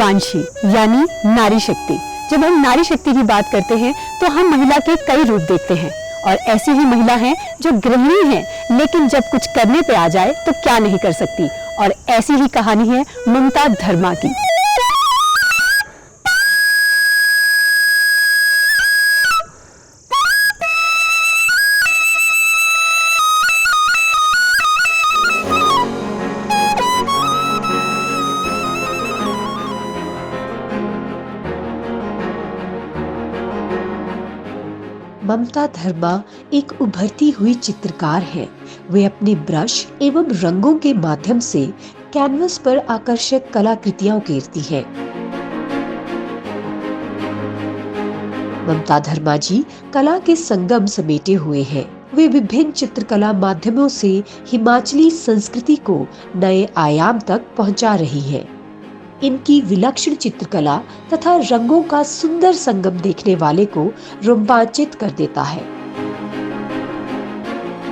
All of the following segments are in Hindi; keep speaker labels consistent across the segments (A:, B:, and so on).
A: शिवांशी यानी नारी शक्ति। जब हम नारी शक्ति की बात करते हैं तो हम महिला के कई रूप देखते हैं और ऐसी ही महिला हैं जो गृहिणी हैं लेकिन जब कुछ करने पे आ जाए तो क्या नहीं कर सकती। और ऐसी ही कहानी है ममता धर्मा की।
B: ममता धर्मा एक उभरती हुई चित्रकार है। वे अपने ब्रश एवं रंगों के माध्यम से कैनवस पर आकर्षक कलाकृतियां उकेरती हैं। ममता धर्मा जी कला के संगम समेटे हुए हैं। वे विभिन्न चित्रकला माध्यमों से हिमाचली संस्कृति को नए आयाम तक पहुंचा रही हैं। इनकी विलक्षण चित्रकला तथा रंगों का सुंदर संगम देखने वाले को रोमांचित कर देता है।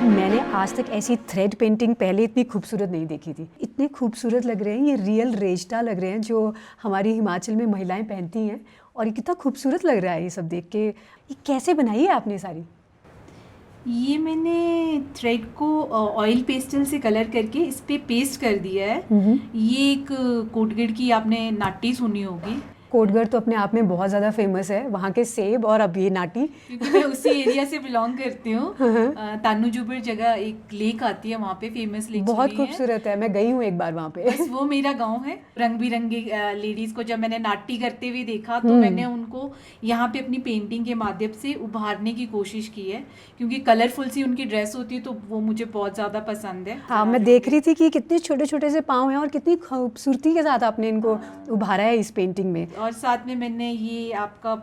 A: मैंने आज तक ऐसी थ्रेड पेंटिंग पहले इतनी खूबसूरत नहीं देखी थी। इतने खूबसूरत लग रहे हैं, ये रियल रेशता लग रहे हैं जो हमारी हिमाचल में महिलाएं पहनती हैं। और ये कितना खूबसूरत लग रहा है ये सब देख के। ये कैसे बनाई है आपने सारी?
C: ये मैंने थ्रेड को ऑयल पेस्टल से कलर करके इस पे पेस्ट कर दिया है। ये एक कोटगढ़ की आपने नाटी सुनी होगी।
A: कोटगढ़ तो अपने आप में बहुत ज़्यादा फेमस है, वहाँ के सेब और अब ये नाटी।
C: क्योंकि मैं उसी एरिया से बिलोंग करती हूँ। तानूजुबर जगह एक लेक आती है, वहाँ पे फेमस लेक
A: बहुत खूबसूरत है। मैं गई हूँ एक बार वहाँ पे।
C: बस वो मेरा गांव है। रंग बिरंगे लेडीज को जब मैंने नाटी करते हुए देखा तो मैंने उनको यहाँ पे अपनी पेंटिंग के माध्यम से उभारने की कोशिश की है, क्योंकि कलरफुल सी उनकी ड्रेस होती है तो वो मुझे बहुत ज़्यादा पसंद है।
A: हाँ, मैं देख रही थी कि कितने छोटे छोटे से पाँव हैं और कितनी खूबसूरती के साथ आपने इनको उभारा है इस पेंटिंग में।
C: और साथ में मैंने ये आपका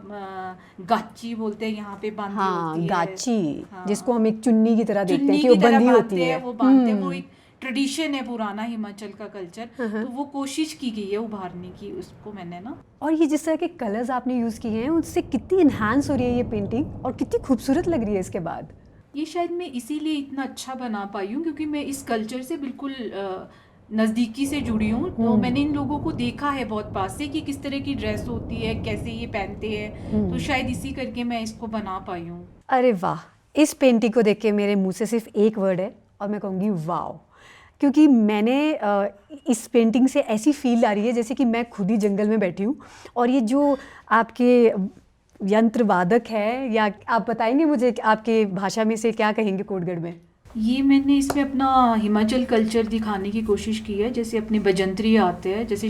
C: गाची बोलते हैं यहाँ पे बांधी होती है।
A: गाची,
C: हाँ।
A: जिसको हम एक चुन्नी की तरह देखते हैं कि वो बंधी होती है।
C: वो बांधते हैं, वो एक ट्रेडिशन है पुराना हिमाचल का कल्चर। तो वो कोशिश की गई है उभारने की, उसको मैंने ना।
A: और ये जिस तरह के कलर्स आपने यूज़ किए हैं उससे कितनी इन्हांस हो रही है ये पेंटिंग और कितनी खूबसूरत लग रही है इसके बाद।
C: ये शायद मैं इसीलिए इतना अच्छा बना पाई हूँ क्योंकि मैं इस कल्चर से बिल्कुल नज़दीकी से जुड़ी हूँ। तो मैंने इन लोगों को देखा है बहुत पास से कि किस तरह की ड्रेस होती है, कैसे ये पहनते हैं। तो शायद इसी करके मैं इसको बना पाई हूँ।
A: अरे वाह, इस पेंटिंग को देख के मेरे मुंह से सिर्फ एक वर्ड है और मैं कहूँगी वाओ। क्योंकि मैंने इस पेंटिंग से ऐसी फील आ रही है जैसे कि मैं खुद ही जंगल में बैठी हूँ। और ये जो आपके यंत्र वादक है, या आप बताएंगे मुझे आपके भाषा में से क्या कहेंगे कोटगढ़ में?
C: ये मैंने इसमें अपना हिमाचल कल्चर दिखाने की कोशिश की है। जैसे अपने बजंतरी आते हैं, जैसे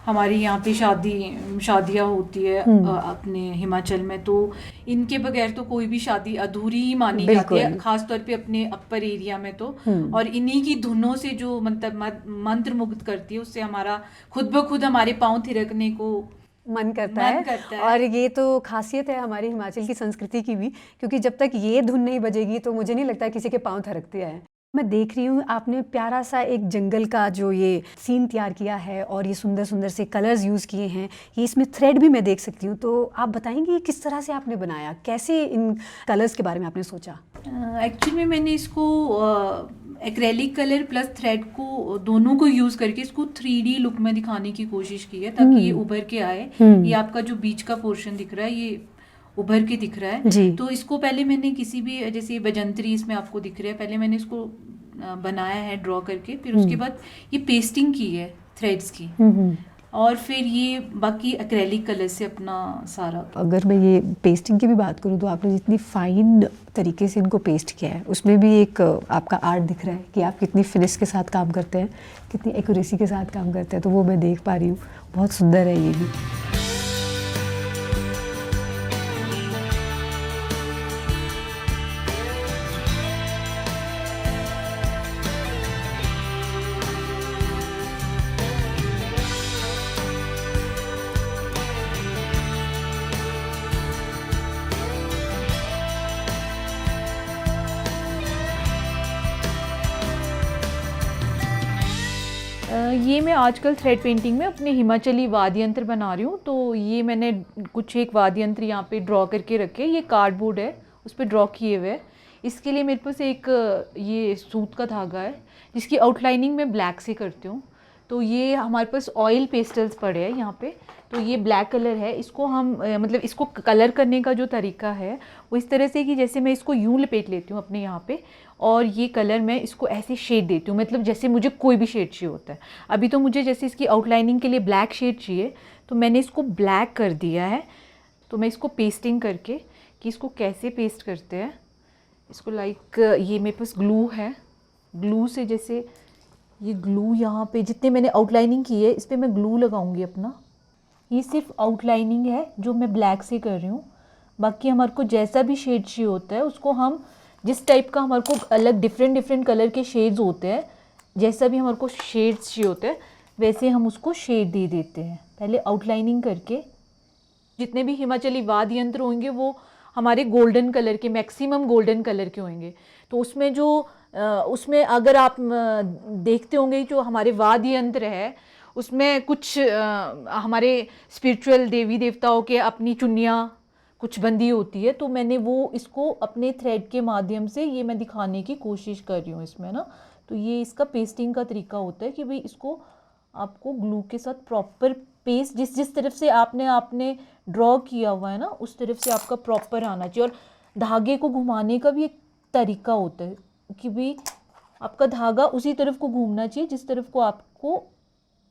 C: हमारे यहाँ पे शादियाँ होती है अपने हिमाचल में, तो इनके बगैर तो कोई भी शादी अधूरी ही मानी जाती है, खास तौर पे अपने अपर एरिया में तो। और इन्हीं की धुनों से जो मंत्र मुग्ध करती है, उससे हमारा खुद ब खुद हमारे पाँव थिरकने को
A: मन करता है। और ये तो खासियत है हमारी हिमाचल की संस्कृति की भी, क्योंकि जब तक ये धुन नहीं बजेगी तो मुझे नहीं लगता किसी के पाँव थिरकते हैं। मैं देख रही हूँ आपने प्यारा सा एक जंगल का जो ये सीन तैयार किया है और ये सुंदर सुंदर से कलर्स यूज़ किए हैं। ये इसमें थ्रेड भी मैं देख सकती हूँ, तो आप बताएंगे ये किस तरह से आपने बनाया, कैसे इन कलर्स के बारे में आपने सोचा?
C: एक्चुअली में मैंने इसको एक्रेलिक कलर प्लस थ्रेड को दोनों को यूज करके इसको 3D लुक में दिखाने की कोशिश की है, ताकि ये उभर के आए। ये आपका जो बीच का पोर्शन दिख रहा है ये उभर के दिख रहा है। तो इसको पहले मैंने किसी भी, जैसे बजंतरी इसमें आपको दिख रहा है, पहले मैंने इसको बनाया है ड्रॉ करके, फिर उसके बाद ये पेस्टिंग की है थ्रेड्स की, और फिर ये बाकी एक्रेलिक कलर से अपना सारा।
A: अगर मैं ये पेस्टिंग की भी बात करूँ तो आपने जितनी फाइन तरीके से इनको पेस्ट किया है उसमें भी एक आपका आर्ट दिख रहा है कि आप कितनी फिनिश के साथ काम करते हैं, कितनी एक्यूरेसी के साथ काम करते हैं। तो वो मैं देख पा रही हूँ, बहुत सुंदर है ये भी।
C: ये मैं आजकल थ्रेड पेंटिंग में अपने हिमाचली वाद्य यंत्र बना रही हूँ। तो ये मैंने कुछ एक वाद्य यंत्र यहाँ पे ड्रॉ करके रखे। ये कार्डबोर्ड है, उस पर ड्रॉ किए हुए। इसके लिए मेरे पास एक ये सूत का धागा है जिसकी आउटलाइनिंग मैं ब्लैक से करती हूँ, तो ये हमारे पास ऑयल पेस्टल्स पड़े हैं यहाँ पे। तो ये ब्लैक कलर है, इसको हम मतलब इसको कलर करने का जो तरीका है वो इस तरह से कि जैसे मैं इसको यूं लपेट लेती हूँ अपने यहाँ पे, और ये कलर मैं इसको ऐसे शेड देती हूँ, मतलब जैसे मुझे कोई भी शेड चाहिए होता है। अभी तो मुझे जैसे इसकी आउटलाइनिंग के लिए ब्लैक शेड चाहिए, तो मैंने इसको ब्लैक कर दिया है। तो मैं इसको पेस्टिंग करके, कि इसको कैसे पेस्ट करते हैं, इसको लाइक ये मेरे पास ग्लू है, ग्लू से जैसे ये ग्लू यहाँ पे जितने मैंने आउटलाइनिंग की है इस पर मैं ग्लू लगाऊंगी अपना। ये सिर्फ आउटलाइनिंग है जो मैं ब्लैक से कर रही हूँ, बाकी हमारे को जैसा भी शेड चाहिए होता है उसको हम जिस टाइप का हमारे को अलग डिफरेंट कलर के शेड्स होते हैं, जैसा भी हमारे को शेड्स चाहिए होते हैं वैसे हम उसको शेड दे देते हैं पहले आउटलाइनिंग करके। जितने भी हिमाचली वाद्य यंत्र होंगे वो हमारे गोल्डन कलर के, मैक्सिमम गोल्डन कलर के होंगे। तो उसमें अगर आप देखते होंगे जो हमारे वाद्य यंत्र है उसमें कुछ हमारे स्पिरिचुअल देवी देवताओं के अपनी चुन्नियाँ कुछ बंदी होती है, तो मैंने वो इसको अपने थ्रेड के माध्यम से ये मैं दिखाने की कोशिश कर रही हूँ इसमें ना। तो ये इसका पेस्टिंग का तरीका होता है कि भाई इसको आपको ग्लू के साथ प्रॉपर पेस्ट जिस तरफ से आपने ड्रॉ किया हुआ है ना उस तरफ से आपका प्रॉपर आना चाहिए। और धागे को घुमाने का भी एक तरीका होता है कि भाई आपका धागा उसी तरफ को घूमना चाहिए जिस तरफ को आपको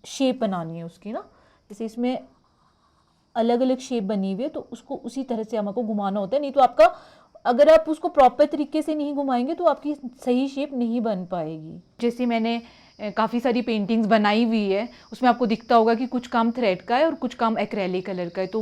C: शेप बनानी है उसकी ना। जैसे इसमें अलग अलग शेप बनी हुई है तो उसको उसी तरह से हमको घुमाना होता है, नहीं तो आपका अगर आप उसको प्रॉपर तरीके से नहीं घुमाएंगे तो आपकी सही शेप नहीं बन पाएगी। जैसे मैंने काफ़ी सारी पेंटिंग्स बनाई हुई है उसमें आपको दिखता होगा कि कुछ काम थ्रेड का है और कुछ काम एक्रेलिक कलर का है, तो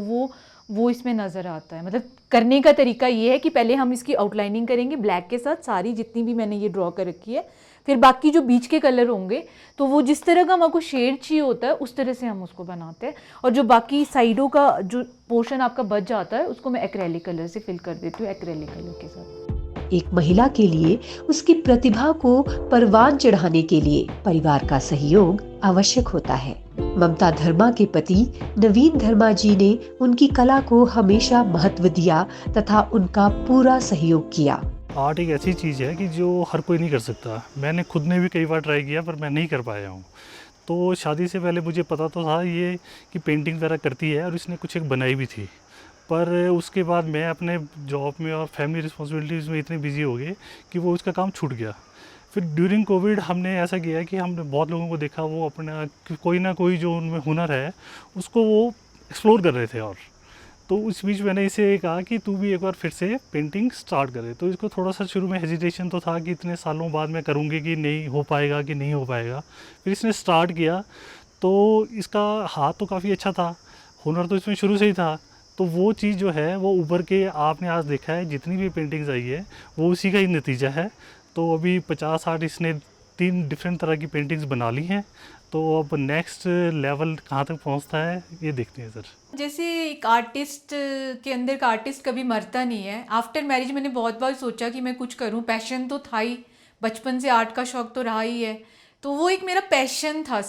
C: वो इसमें नज़र आता है। मतलब करने का तरीका ये है कि पहले हम इसकी आउटलाइनिंग करेंगे ब्लैक के साथ, सारी जितनी भी मैंने ये ड्रॉ कर रखी है, फिर बाकी जो बीच के कलर होंगे तो वो जिस तरह का हमको शेड चाहिए होता है उस तरह से हम उसको बनाते हैं, और जो बाकी साइडों का जो पोर्शन आपका बच जाता है उसको मैं एक्रेलिक कलर से फिल कर देती हूँ, एक्रेलिक कलर के साथ।
B: एक महिला के लिए उसकी प्रतिभा को परवान चढ़ाने के लिए परिवार का सहयोग आवश्यक होता है। ममता धर्मा के पति नवीन धर्मा जी ने उनकी कला को हमेशा महत्व दिया तथा उनका पूरा सहयोग किया।
D: आर्ट एक ऐसी चीज़ है कि जो हर कोई नहीं कर सकता। मैंने खुद ने भी कई बार ट्राई किया पर मैं नहीं कर पाया हूँ। तो शादी से पहले मुझे पता तो था ये कि पेंटिंग वगैरह करती है और इसने कुछ एक बनाई भी थी, पर उसके बाद मैं अपने जॉब में और फैमिली रिस्पॉन्सिबिलिटीज़ में इतने बिजी हो गए कि वो उसका काम छूट गया। फिर ड्यूरिंग कोविड हमने ऐसा किया कि हमने बहुत लोगों को देखा वो अपना कोई ना कोई जो उनमें हुनर है उसको वो एक्सप्लोर कर रहे थे, और तो उस बीच मैंने इसे कहा कि तू भी एक बार फिर से पेंटिंग स्टार्ट करे। तो इसको थोड़ा सा शुरू में हेजिटेशन तो था कि इतने सालों बाद मैं करूँगी कि नहीं हो पाएगा कि नहीं हो पाएगा। फिर इसने स्टार्ट किया तो इसका हाथ तो काफ़ी अच्छा था, हुनर तो इसमें शुरू से ही था, तो वो चीज़ जो है वो उभर के आपने आज देखा है जितनी भी पेंटिंग्स आई है वो उसी का ही नतीजा है। तो अभी 50-60 इसने 3 डिफरेंट तरह की पेंटिंग्स बना ली हैं। तो अब नेक्स्ट लेवल कहाँ तक पहुँचता है ये देखते हैं सर।
C: जैसे एक आर्टिस्ट के अंदर का आर्टिस्ट कभी मरता नहीं है। आफ्टर मैरिज मैंने बहुत बार सोचा कि मैं कुछ करूं, पैशन तो था ही, बचपन से आर्ट का शौक तो रहा ही है, तो वो एक मेरा पैशन था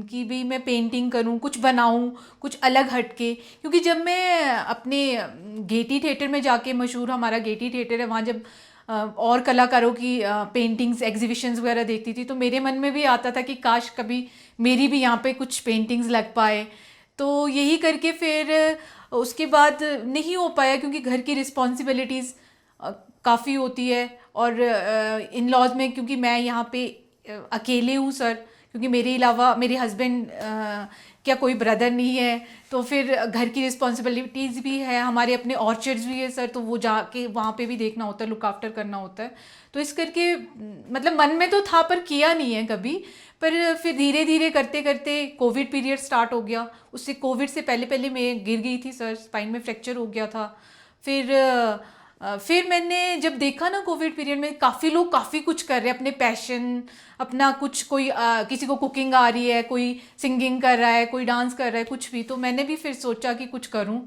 C: कि भी मैं पेंटिंग करूं, कुछ बनाऊं, कुछ अलग हटके। क्योंकि जब मैं अपने गेटी थिएटर में जाके, मशहूर हमारा गेटी थिएटर है, वहाँ जब और कलाकारों की पेंटिंग्स एग्जीबिशंस वगैरह देखती थी तो मेरे मन में भी आता था कि काश कभी मेरी भी यहाँ पे कुछ पेंटिंग्स लग पाए। तो यही करके फिर उसके बाद नहीं हो पाया क्योंकि घर की रिस्पॉन्सिबिलिटीज़ काफ़ी होती है, और इन लॉज में क्योंकि मैं यहाँ पे अकेले हूँ सर, क्योंकि मेरे अलावा मेरे हस्बैंड क्या कोई ब्रदर नहीं है, तो फिर घर की रिस्पॉन्सिबिलिटीज़ भी है, हमारे अपने ऑर्चर्ड्स भी है सर, तो वो जाके वहाँ पे भी देखना होता है, लुक आफ्टर करना होता है। तो इस करके मतलब मन में तो था पर किया नहीं है कभी। पर फिर धीरे धीरे करते करते कोविड पीरियड स्टार्ट हो गया। उससे कोविड से पहले मैं गिर गई थी सर, स्पाइन में फ्रैक्चर हो गया था। फिर मैंने जब देखा ना कोविड पीरियड में काफ़ी लोग काफ़ी कुछ कर रहे हैं अपने पैशन, अपना कुछ, कोई किसी को कुकिंग आ रही है, कोई सिंगिंग कर रहा है, कोई डांस कर रहा है, कुछ भी। तो मैंने भी फिर सोचा कि कुछ करूं,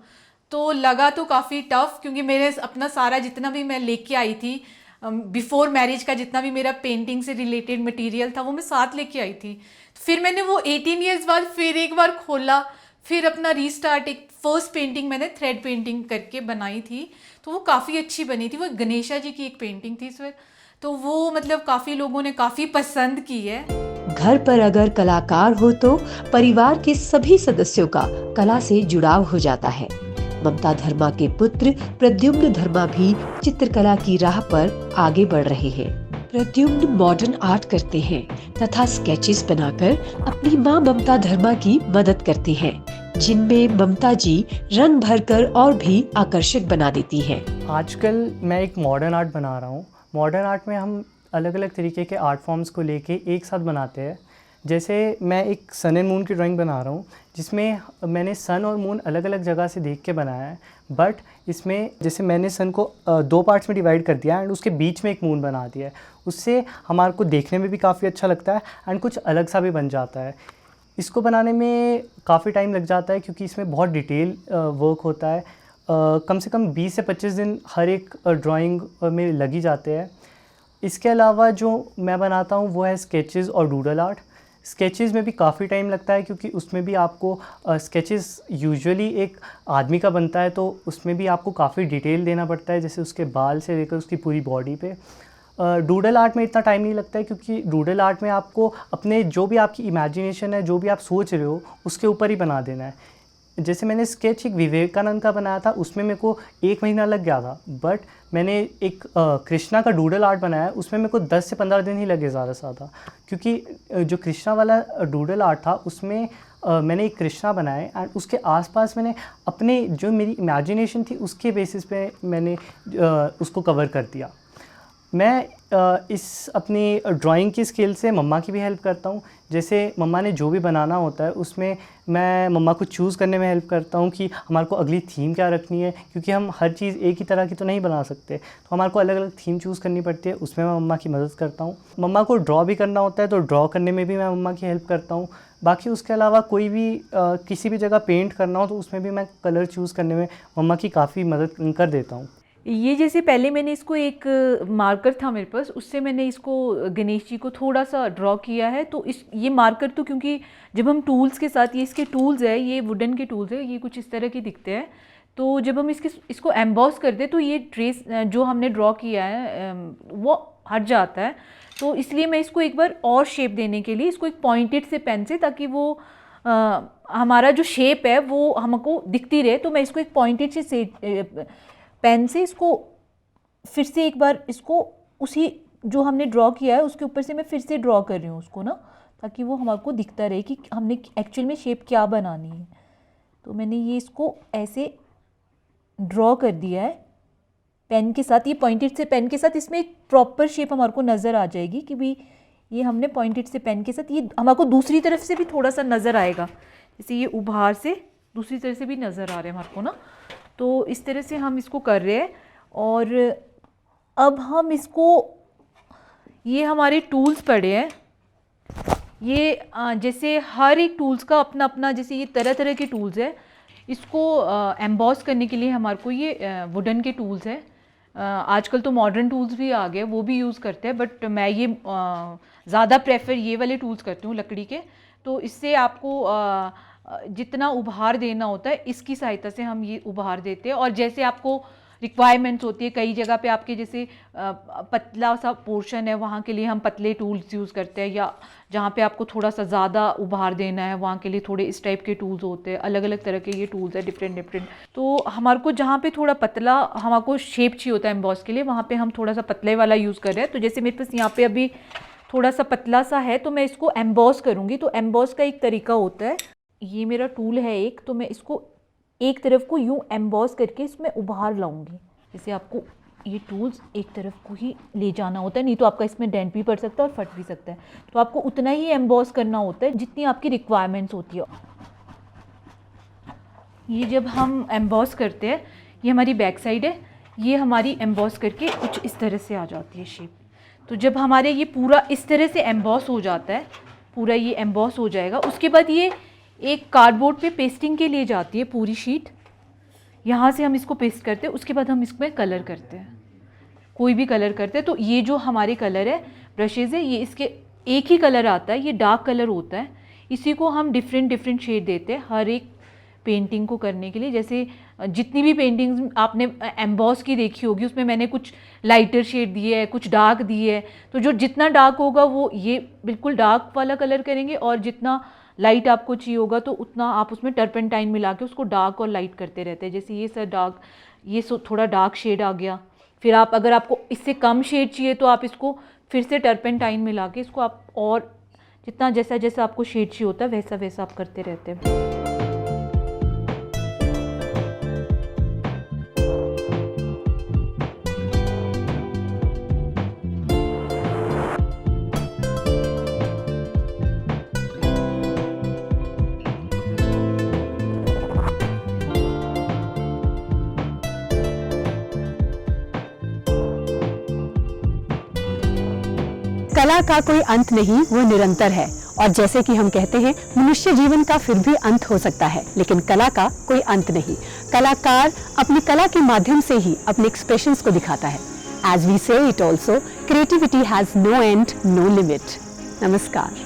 C: तो लगा तो काफ़ी टफ, क्योंकि मेरे अपना सारा जितना भी मैं लेके आई थी बिफोर मैरिज का, जितना भी मेरा पेंटिंग से रिलेटेड मटेरियल था वो मैं साथ लेके आई थी। फिर मैंने वो 18 ईयर्स बाद फिर एक बार खोला, फिर अपना रीस्टार्ट, एक फर्स्ट पेंटिंग मैंने थ्रेड पेंटिंग करके बनाई थी, तो वो काफ़ी अच्छी बनी थी। वो गणेशा जी की एक पेंटिंग थी सर, तो वो मतलब काफ़ी लोगों ने काफ़ी पसंद की है।
B: घर पर अगर कलाकार हो तो परिवार के सभी सदस्यों का कला से जुड़ाव हो जाता है। ममता धर्मा के पुत्र प्रद्युम्न धर्मा भी चित्रकला की राह पर आगे बढ़ रहे हैं। प्रद्युम्न मॉडर्न आर्ट करते हैं तथा स्केचेस बनाकर अपनी मां ममता धर्मा की मदद करते हैं, जिनमें ममता जी रंग भरकर और भी आकर्षक बना देती हैं।
E: आजकल मैं एक मॉडर्न आर्ट बना रहा हूँ। मॉडर्न आर्ट में हम अलग अलग तरीके के आर्ट फॉर्म्स को लेके एक साथ बनाते हैं। जैसे मैं एक सन एंड मून की ड्राइंग बना रहा हूँ, जिसमें मैंने सन और मून अलग अलग जगह से देख के बनाया है, बट इसमें जैसे मैंने सन को 2 पार्ट्स में डिवाइड कर दिया एंड उसके बीच में एक मून बना दिया है। उससे हमारे को देखने में भी काफ़ी अच्छा लगता है एंड कुछ अलग सा भी बन जाता है। इसको बनाने में काफ़ी टाइम लग जाता है क्योंकि इसमें बहुत डिटेल वर्क होता है। कम से कम 20 से 25 दिन हर एक ड्राइंग में लग ही जाते हैं। इसके अलावा जो मैं बनाता हूँ वो है स्केचेस और डूडल आर्ट। स्केचेस में भी काफ़ी टाइम लगता है क्योंकि उसमें भी आपको स्केचेस यूजुअली एक आदमी का बनता है, तो उसमें भी आपको काफ़ी डिटेल देना पड़ता है, जैसे उसके बाल से लेकर उसकी पूरी बॉडी पे। डूडल आर्ट में इतना टाइम नहीं लगता है क्योंकि डूडल आर्ट में आपको अपने जो भी आपकी इमेजिनेशन है, जो भी आप सोच रहे हो, उसके ऊपर ही बना देना है। जैसे मैंने स्केच एक विवेकानंद का बनाया था, उसमें मेरे को 1 महीना लग गया था, बट मैंने एक कृष्णा का डूडल आर्ट बनाया, उसमें मेरे को 10 से 15 दिन ही लगे ज़्यादा से ज़्यादा, क्योंकि जो कृष्णा वाला डूडल आर्ट था उसमें मैंने एक कृष्णा बनाए एंड उसके आसपास मैंने अपने जो मेरी इमेजिनेशन थी उसके बेसिस पे मैंने उसको कवर कर दिया। मैं इस अपनी ड्राइंग की स्किल से मम्मा की भी हेल्प करता हूँ। जैसे मम्मा ने जो भी बनाना होता है उसमें मैं मम्मा को चूज़ करने में हेल्प करता हूँ कि हमारे को अगली थीम क्या रखनी है, क्योंकि हम हर चीज़ एक ही तरह की तो नहीं बना सकते, तो हमारे को अलग अलग थीम चूज़ करनी पड़ती है। उसमें मैं मम्मा की मदद करता हूँ। मम्मा को ड्रॉ भी करना होता है तो ड्रॉ करने में भी मैं मम्मा की हेल्प करता हूँ। बाकी उसके अलावा कोई भी किसी भी जगह पेंट करना हो तो उसमें भी मैं कलर चूज़ करने में मम्मा की काफ़ी मदद कर देता हूँ।
C: ये जैसे पहले मैंने इसको एक मार्कर था मेरे पास, उससे मैंने इसको गणेश जी को थोड़ा सा ड्रॉ किया है। तो ये मार्कर तो क्योंकि जब हम टूल्स के साथ, ये इसके टूल्स है, ये वुडन के टूल्स है, ये कुछ इस तरह के दिखते हैं, तो जब हम इसको एम्बॉस करते हैं तो ये ट्रेस जो हमने ड्रॉ किया है वो हट जाता है। तो इसलिए मैं इसको एक बार और शेप देने के लिए इसको एक पॉइंटेड से पेन से, ताकि वो हमारा जो शेप है वो हमको दिखती रहे, तो मैं इसको एक पॉइंटेड से पेन से इसको फिर से एक बार इसको उसी जो हमने ड्रॉ किया है उसके ऊपर से मैं फिर से ड्रॉ कर रही हूँ उसको ना, ताकि वो हमको दिखता रहे कि हमने एक्चुअल में शेप क्या बनानी है। तो मैंने ये इसको ऐसे ड्रॉ कर दिया है पेन के साथ, ये पॉइंटेड से पेन के साथ। इसमें एक प्रॉपर शेप हमारे को नज़र आ जाएगी कि भी ये हमने पॉइंटेड से पेन के साथ, ये हमारे को दूसरी तरफ से भी थोड़ा सा नज़र आएगा, जैसे ये उभार से दूसरी तरफ से भी नज़र आ रहे हैं हमारे को ना। तो इस तरह से हम इसको कर रहे हैं। और अब हम इसको, ये हमारे टूल्स पड़े हैं, ये जैसे हर एक टूल्स का अपना अपना, जैसे ये तरह तरह के टूल्स है, इसको एम्बॉस करने के लिए हमारे को ये वुडन के टूल्स है। आजकल तो मॉडर्न टूल्स भी आ गए, वो भी यूज़ करते हैं, बट मैं ये ज़्यादा प्रेफर ये वाले टूल्स करती हूँ लकड़ी के। तो इससे आपको जितना उभार देना होता है इसकी सहायता से हम ये उभार देते हैं। और जैसे आपको रिक्वायरमेंट्स होती है, कई जगह पे आपके जैसे पतला सा पोर्शन है, वहाँ के लिए हम पतले टूल्स यूज़ करते हैं, या जहाँ पे आपको थोड़ा सा ज़्यादा उभार देना है वहाँ के लिए थोड़े इस टाइप के टूल्स होते हैं। अलग अलग तरह के ये टूल्स है, डिफरेंट। तो हमारे को जहाँ पे थोड़ा पतला हमारे को शेप चाहिए होता है एम्बॉस के लिए, वहाँ पे हम थोड़ा सा पतले वाला यूज़ कर रहे हैं। तो जैसे मेरे पास यहाँ पे अभी थोड़ा सा पतला सा है, तो मैं इसको एम्बॉस करूँगी। तो एम्बॉस का एक तरीका होता है, ये मेरा टूल है एक, तो मैं इसको एक तरफ को यूँ एम्बॉस करके इसमें उभार लाऊंगी। जैसे आपको ये टूल्स एक तरफ को ही ले जाना होता है, नहीं तो आपका इसमें डेंट भी पड़ सकता है और फट भी सकता है। तो आपको उतना ही एम्बॉस करना होता है जितनी आपकी रिक्वायरमेंट्स होती है। ये जब हम एम्बॉस करते हैं, ये हमारी बैक साइड है, ये हमारी एम्बॉस करके कुछ इस तरह से आ जाती है शेप। तो जब हमारे ये पूरा इस तरह से एम्बॉस हो जाता है, पूरा ये एम्बॉस हो जाएगा, उसके बाद ये एक कार्डबोर्ड पे पेस्टिंग के लिए जाती है पूरी शीट। यहाँ से हम इसको पेस्ट करते हैं, उसके बाद हम इसमें कलर करते हैं, कोई भी कलर करते हैं। तो ये जो हमारे कलर है, ब्रशेज़ है, ये इसके एक ही कलर आता है, ये डार्क कलर होता है। इसी को हम डिफरेंट शेड देते हैं, हर एक पेंटिंग को करने के लिए। जैसे जितनी भी पेंटिंग्स आपने एम्बॉस की देखी होगी उसमें मैंने कुछ लाइटर शेड दिए है, कुछ डार्क दिए है, तो जो जितना डार्क होगा वो ये बिल्कुल डार्क वाला कलर करेंगे, और जितना लाइट आपको चाहिए होगा तो उतना आप उसमें टर्पेंटाइन मिला के उसको डार्क और लाइट करते रहते हैं। जैसे ये सर डार्क, ये थोड़ा डार्क शेड आ गया, फिर आप अगर आपको इससे कम शेड चाहिए तो आप इसको फिर से टर्पेंटाइन मिला के इसको आप और जितना जैसा जैसा आपको शेड चाहिए होता है वैसा वैसा आप करते रहते हैं।
A: कला का कोई अंत नहीं, वो निरंतर है। और जैसे कि हम कहते हैं, मनुष्य जीवन का फिर भी अंत हो सकता है, लेकिन कला का कोई अंत नहीं। कलाकार अपनी कला के माध्यम से ही अपने एक्सप्रेशंस को दिखाता है। As we say it also, creativity has no end, no limit. नमस्कार।